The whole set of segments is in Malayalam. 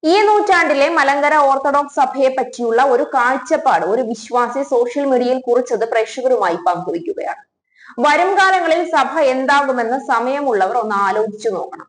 ഈ നൂറ്റാണ്ടിലെ മലങ്കര ഓർത്തഡോക്സ് സഭയെ പറ്റിയുള്ള ഒരു കാഴ്ചപ്പാട് ഒരു വിശ്വാസി സോഷ്യൽ മീഡിയയിൽ കുറിച്ചത് പ്രേക്ഷകരുമായി പങ്കുവയ്ക്കുകയാണ്. വരും കാലങ്ങളിൽ സഭ എന്താകുമെന്ന് സമയമുള്ളവർ ഒന്ന് ആലോചിച്ചു നോക്കണം.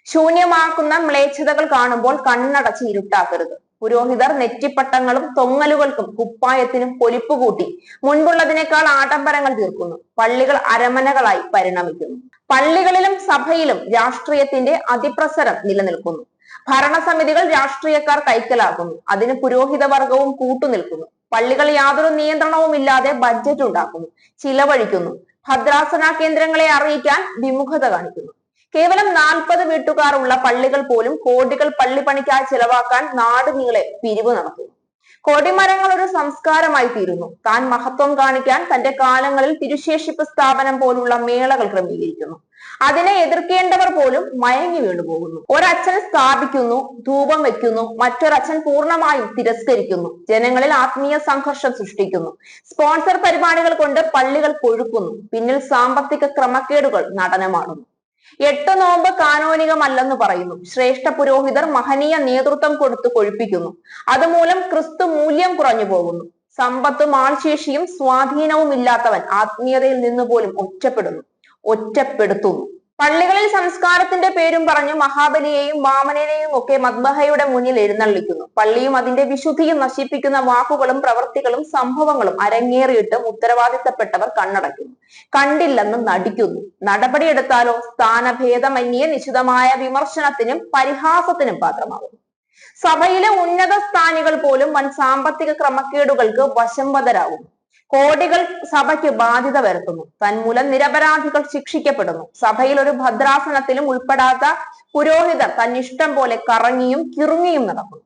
ശൂന്യമാക്കുന്ന മ്ലേച്ഛതകൾ കാണുമ്പോൾ കണ്ണടച്ച് ഇരുട്ടാക്കരുത്. പുരോഹിതർ നെറ്റിപ്പട്ടങ്ങളും തൊങ്ങലുകൾക്കും കുപ്പായത്തിനും പൊലിപ്പ് കൂട്ടി മുൻപുള്ളതിനേക്കാൾ ആഡംബരങ്ങൾ തീർക്കുന്നു. പള്ളികൾ അരമനകളായി പരിണമിക്കുന്നു. പള്ളികളിലും സഭയിലും രാഷ്ട്രീയത്തിന്റെ അതിപ്രസരം നിലനിൽക്കുന്നു. ഭരണസമിതികൾ രാഷ്ട്രീയക്കാർ കൈക്കലാക്കുന്നു. അതിന് പുരോഹിത വർഗവും കൂട്ടുനിൽക്കുന്നു. പള്ളികൾ യാതൊരു നിയന്ത്രണവുമില്ലാതെ ബഡ്ജറ്റ് ഉണ്ടാക്കുന്നു, ചിലവഴിക്കുന്നു. ഭദ്രാസന കേന്ദ്രങ്ങളെ അറിയിക്കാൻ വിമുഖത കാണിക്കുന്നു. കേവലം 40 വീട്ടുകാർ ഉള്ള പള്ളികൾ പോലും കോടികൾ പള്ളിപ്പണിക്കായി ചിലവാക്കാൻ നാട് നീളെ പിരിവ് നടത്തുന്നു. കൊടിമരങ്ങൾ ഒരു സംസ്കാരമായി തീരുന്നു. താൻ മഹത്വം കാണിക്കാൻ തന്റെ കാലങ്ങളിൽ തിരുശേഷിപ്പ് സ്ഥാപനം പോലുള്ള മേളകൾ ക്രമീകരിക്കുന്നു. അതിനെ എതിർക്കേണ്ടവർ പോലും മയങ്ങി വീണുപോകുന്നു. ഒരച്ഛൻ സ്ഥാപിക്കുന്നു, ധൂപം വെക്കുന്നു, മറ്റൊരച്ഛൻ പൂർണ്ണമായും തിരസ്കരിക്കുന്നു. ജനങ്ങളിൽ ആത്മീയ സംഘർഷം സൃഷ്ടിക്കുന്നു. സ്പോൺസർ പരിപാടികൾ കൊണ്ട് പള്ളികൾ കൊഴുക്കുന്നു. പിന്നിൽ സാമ്പത്തിക ക്രമക്കേടുകൾ നടനമാടുന്നു. 8 നോമ്പ് കാനോനികമല്ലെന്ന് പറയുന്നു. ശ്രേഷ്ഠ പുരോഹിതർ മഹനീയ നേതൃത്വം കൊടുത്തു കൊഴുപ്പിക്കുന്നു. അതുമൂലം ക്രിസ്തു മൂല്യം കുറഞ്ഞു പോകുന്നു. സമ്പത്തും ആൾശേഷിയും സ്വാധീനവും ഇല്ലാത്തവൻ ആത്മീയതയിൽ നിന്ന് പോലും ഒറ്റപ്പെടുത്തുന്നു. പള്ളികളിൽ സംസ്കാരത്തിന്റെ പേരും പറഞ്ഞു മഹാബലിയെയും വാമനനെയും ഒക്കെ മദ്ബഹയുടെ മുന്നിൽ എഴുന്നള്ളിക്കുന്നു. പള്ളിയും അതിന്റെ വിശുദ്ധിയും നശിപ്പിക്കുന്ന വാക്കുകളും പ്രവൃത്തികളും സംഭവങ്ങളും അരങ്ങേറിയിട്ടും ഉത്തരവാദിത്തപ്പെട്ടവർ കണ്ണടയ്ക്കുന്നു. കണ്ടില്ലെന്ന് നടിക്കുന്നു. നടപടിയെടുത്താലോ സ്ഥാനഭേദമന്യേ നിശിതമായ വിമർശനത്തിനും പരിഹാസത്തിനും പാത്രമാകുന്നു. സഭയിലെ ഉന്നത സ്ഥാനികൾ പോലും വൻ സാമ്പത്തിക ക്രമക്കേടുകൾക്ക് വശംവദരാകുന്നു. കോടികൾ സഭയ്ക്ക് ബാധ്യത വരുത്തുന്നു. തന്മൂലം നിരപരാധികൾ ശിക്ഷിക്കപ്പെടുന്നു. സഭയിൽ ഒരു ഭദ്രാസനത്തിലും ഉൾപ്പെടാത്ത പുരോഹിതർ തന്നിഷ്ടം പോലെ കറങ്ങിയും കിറുങ്ങിയും നടക്കുന്നു.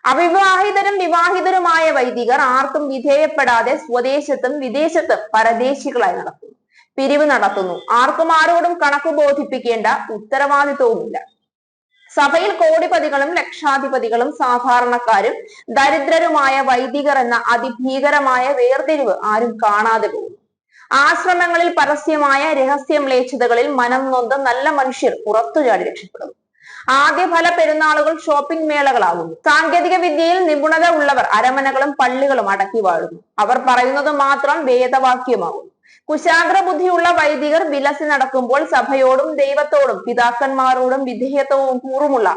അവിവാഹിതരും വിവാഹിതരുമായ വൈദികർ ആർക്കും വിധേയപ്പെടാതെ സ്വദേശത്തും വിദേശത്തും പരദേശികളായി നടത്തുന്നു. പിരിവ് നടത്തുന്നു. ആർക്കും ആരോടും കണക്ക് ബോധിപ്പിക്കേണ്ട ഉത്തരവാദിത്വവുമില്ല. സഭയിൽ കോടിപതികളും ലക്ഷാധിപതികളും സാധാരണക്കാരും ദരിദ്രരുമായ വൈദികർ എന്ന അതിഭീകരമായ വേർതിരിവ് ആരും കാണാതെ പോകുന്നു. ആശ്രമങ്ങളിൽ പരസ്യമായ രഹസ്യ മ്ലേച്ഛതകളിൽ മനം നൊന്ത് നല്ല മനുഷ്യർ പുറത്തുചാടി രക്ഷപ്പെടുന്നു. ആദ്യഫല പെരുന്നാളുകൾ ഷോപ്പിംഗ് മേളകളാകുന്നു. സാങ്കേതിക വിദ്യയിൽ നിപുണത ഉള്ളവർ അരമനകളും പള്ളികളും അടക്കി വാഴുന്നു. അവർ പറയുന്നത് മാത്രം വേദവാക്യമാകുന്നു. കുശാഗ്ര ബുദ്ധിയുള്ള വൈദികർ വിലസി നടക്കുമ്പോൾ സഭയോടും ദൈവത്തോടും പിതാക്കന്മാരോടും വിധേയത്വവും കൂറുമുള്ള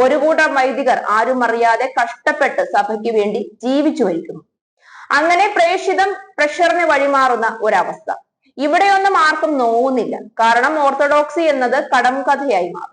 ഒരു കൂട്ടം വൈദികർ ആരും അറിയാതെ കഷ്ടപ്പെട്ട് സഭയ്ക്ക് വേണ്ടി ജീവിച്ചു വരിക്കുന്നു. അങ്ങനെ പ്രേക്ഷിതം പ്രഷറിന് വഴിമാറുന്ന ഒരവസ്ഥ. ഇവിടെയൊന്നും ആർക്കും നോവുന്നില്ല. കാരണം ഓർത്തഡോക്സി എന്നത് കടം കഥയായി മാറും.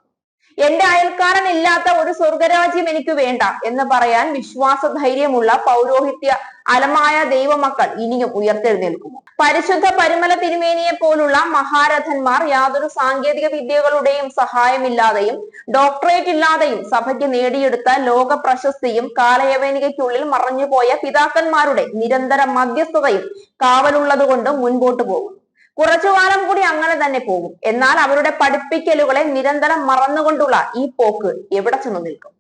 എന്റെ അയൽക്കാരൻ ഇല്ലാത്ത ഒരു സ്വർഗരാജ്യം എനിക്ക് വേണ്ട എന്ന് പറയാൻ വിശ്വാസ ധൈര്യമുള്ള പൗരോഹിത്യ അലമായ ദൈവമക്കൾ ഇനിയും ഉയർത്തെഴുന്നേൽക്കുമോ? പരിശുദ്ധ പരിമല തിരുമേനിയെ പോലുള്ള മഹാരഥന്മാർ യാതൊരു സാങ്കേതിക വിദ്യകളുടെയും സഹായമില്ലാതെയും ഡോക്ടറേറ്റ് ഇല്ലാതെയും സഭയ്ക്ക് നേടിയെടുത്ത ലോക പ്രശസ്തിയും കാലയവനികയ്ക്കുള്ളിൽ മറഞ്ഞുപോയ പിതാക്കന്മാരുടെ നിരന്തര മധ്യസ്ഥതയും കാവലുള്ളത് കൊണ്ട് മുൻപോട്ട് പോകും. കുറച്ചുകാലം കൂടി അങ്ങനെ തന്നെ പോകും. എന്നാൽ അവരുടെ പഠിപ്പിക്കലുകളെ നിരന്തരം മറന്നുകൊണ്ടുള്ള ഈ പോക്ക് എവിടെ ചെന്ന് നിൽക്കും?